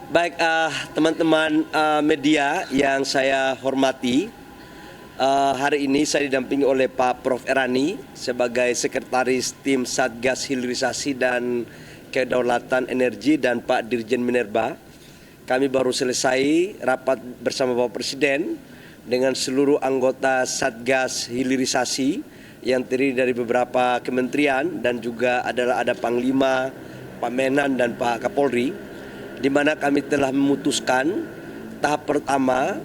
Baik, teman-teman media yang saya hormati, hari ini saya didampingi oleh Pak Prof. Erani sebagai Sekretaris Tim Satgas Hilirisasi dan Kedaulatan Energi dan Pak Dirjen Minerba. Kami baru selesai rapat bersama Bapak Presiden dengan seluruh anggota Satgas Hilirisasi yang terdiri dari beberapa kementerian dan juga ada Panglima, Pak Menan dan Pak Kapolri, di mana kami telah memutuskan tahap pertama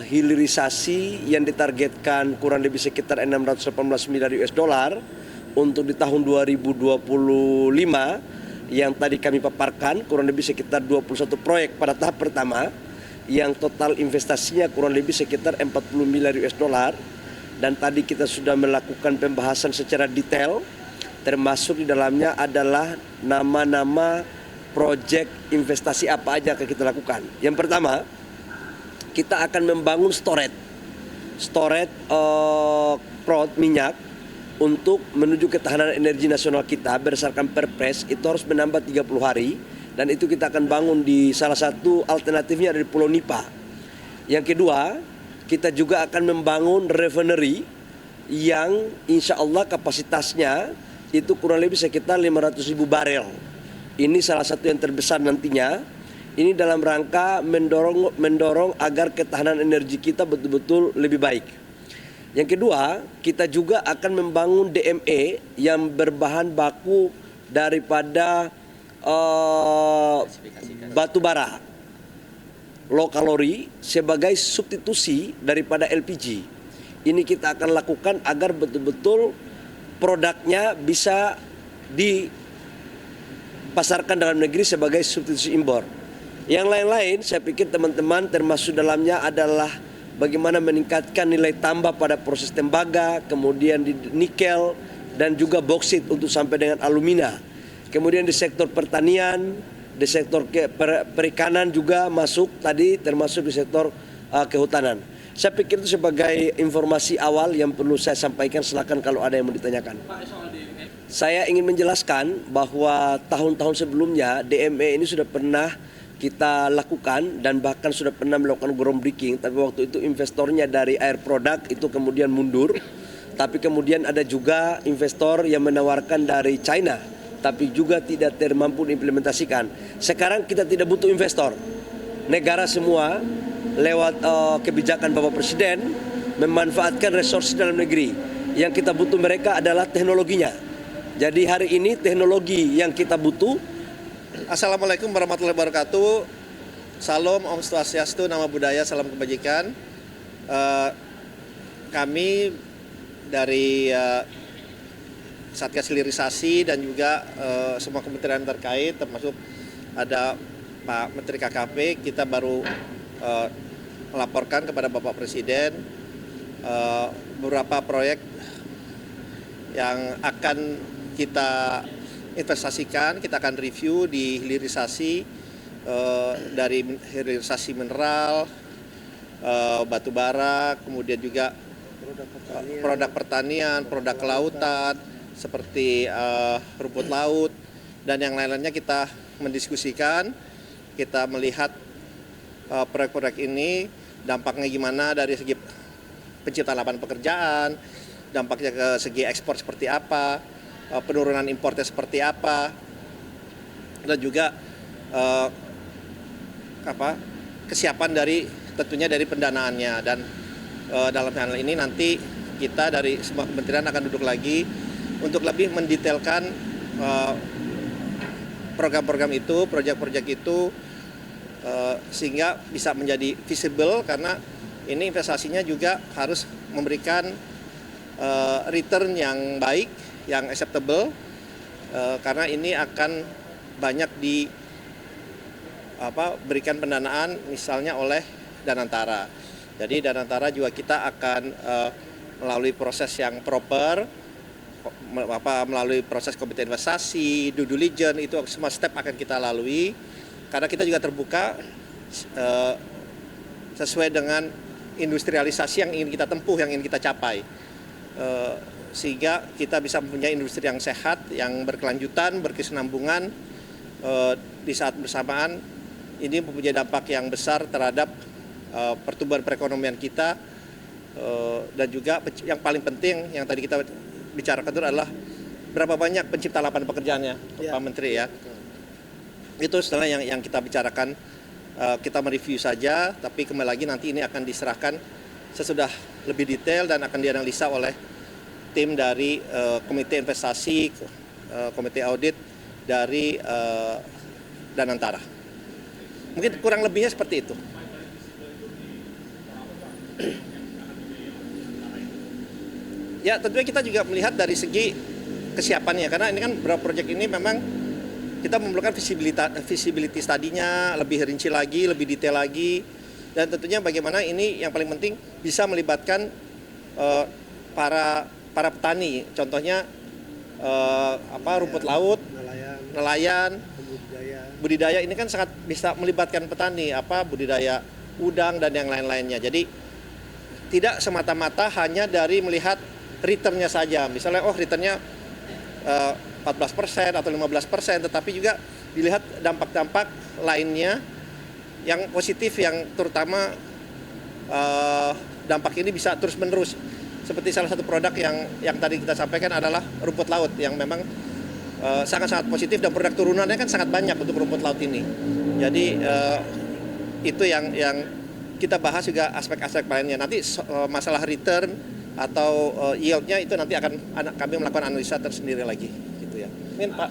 hilirisasi yang ditargetkan kurang lebih sekitar 618 miliar US dollar untuk di tahun 2025 yang tadi kami paparkan kurang lebih sekitar 21 proyek pada tahap pertama yang total investasinya kurang lebih sekitar 40 miliar US dollar, dan tadi kita sudah melakukan pembahasan secara detail termasuk di dalamnya adalah nama-nama proyek investasi apa aja yang kita lakukan. Yang pertama, kita akan membangun storage minyak untuk menuju ketahanan energi nasional kita berdasarkan Perpres itu harus menambah 30 hari, dan itu kita akan bangun di salah satu alternatifnya dari Pulau Nipa. Yang kedua, kita juga akan membangun refinery yang insya Allah kapasitasnya itu kurang lebih sekitar 500.000 barel. Ini salah satu yang terbesar nantinya. Ini dalam rangka mendorong agar ketahanan energi kita betul-betul lebih baik. Yang kedua, kita juga akan membangun DME yang berbahan baku daripada batu bara low kalori sebagai substitusi daripada LPG. Ini kita akan lakukan agar betul-betul produknya bisa dipasarkan dalam negeri sebagai substitusi impor. Yang lain-lain saya pikir teman-teman termasuk dalamnya adalah bagaimana meningkatkan nilai tambah pada proses tembaga, kemudian di nikel dan juga boksit untuk sampai dengan alumina. Kemudian di sektor pertanian, di sektor perikanan juga masuk tadi, termasuk di sektor kehutanan. Saya pikir itu sebagai informasi awal yang perlu saya sampaikan. Silakan kalau ada yang mau ditanyakan. Saya ingin menjelaskan bahwa tahun-tahun sebelumnya DME ini sudah pernah kita lakukan dan bahkan sudah pernah melakukan groundbreaking, tapi waktu itu investornya dari Air Product itu kemudian mundur. Tapi kemudian ada juga investor yang menawarkan dari China, tapi juga tidak termampu diimplementasikan. Sekarang kita tidak butuh investor. Negara semua lewat kebijakan Bapak Presiden memanfaatkan resource dalam negeri. Yang kita butuh mereka adalah teknologinya. Jadi hari ini teknologi yang kita butuh. Assalamualaikum warahmatullahi wabarakatuh. Salam, Om Swastiastu, Nama Budaya, Salam Kebajikan. Kami dari Satgas Hilirisasi dan juga semua kementerian terkait, termasuk ada Pak Menteri KKP, kita baru melaporkan kepada Bapak Presiden beberapa proyek yang akan kita investasikan. Kita akan review di hilirisasi, dari hilirisasi mineral, batu bara, kemudian juga produk pertanian, produk kelautan seperti rumput laut dan yang lain-lainnya. Kita mendiskusikan, kita melihat proyek-proyek ini dampaknya gimana dari segi penciptaan lapangan pekerjaan, dampaknya ke segi ekspor seperti apa, penurunan impornya seperti apa, dan juga kesiapan tentunya dari pendanaannya. Dan dalam hal ini nanti kita dari semua kementerian akan duduk lagi untuk lebih mendetailkan program-program itu, proyek-proyek itu, sehingga bisa menjadi visible, karena ini investasinya juga harus memberikan return yang baik, yang acceptable, karena ini akan banyak berikan pendanaan misalnya oleh Danantara. Jadi Danantara juga kita akan melalui proses yang proper, melalui proses komite investasi, due diligence, itu semua step akan kita lalui, karena kita juga terbuka sesuai dengan industrialisasi yang ingin kita tempuh, yang ingin kita capai. Sehingga kita bisa mempunyai industri yang sehat, yang berkelanjutan, berkesinambungan, di saat bersamaan ini mempunyai dampak yang besar terhadap pertumbuhan perekonomian kita, dan juga yang paling penting yang tadi kita bicarakan itu adalah berapa banyak pencipta lapangan pekerjaannya, Pak Menteri ya. Itu setelah yang kita bicarakan, kita mereview saja, tapi kembali lagi nanti ini akan diserahkan sesudah lebih detail dan akan dianalisa oleh tim dari Komite Investasi, Komite Audit dari Danantara. Mungkin kurang lebihnya seperti itu. Ya tentunya kita juga melihat dari segi kesiapannya, karena ini kan beberapa proyek ini memang kita memerlukan visibility study-nya lebih rinci lagi, lebih detail lagi, dan tentunya bagaimana ini yang paling penting bisa melibatkan para petani, contohnya rumput laut, nelayan, budidaya ini kan sangat bisa melibatkan petani, budidaya udang dan yang lain-lainnya. Jadi tidak semata-mata hanya dari melihat returnnya saja, misalnya returnnya 14% atau 15%, tetapi juga dilihat dampak-dampak lainnya yang positif, yang terutama dampak ini bisa terus-menerus. Seperti salah satu produk yang tadi kita sampaikan adalah rumput laut yang memang sangat-sangat positif, dan produk turunannya kan sangat banyak untuk rumput laut ini. Jadi itu yang kita bahas juga aspek-aspek lainnya. Nanti masalah return atau yield-nya itu nanti akan kami melakukan analisa tersendiri lagi, gitu ya. Min, Pak.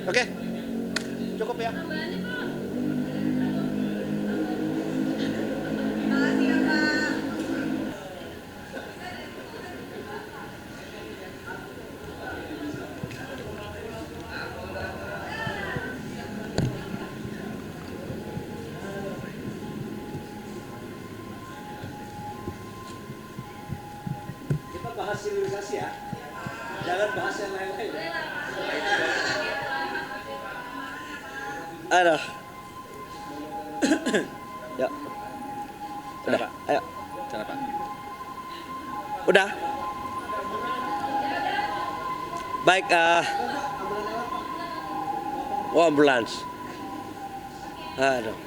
Oke, cukup ya. Bahas hilirisasi ya, jangan bahas yang lain-lain. Aduh. Ya. Udah, Pak. Ayo. Cara, Pak. Udah. Baik, ambulans. Aduh.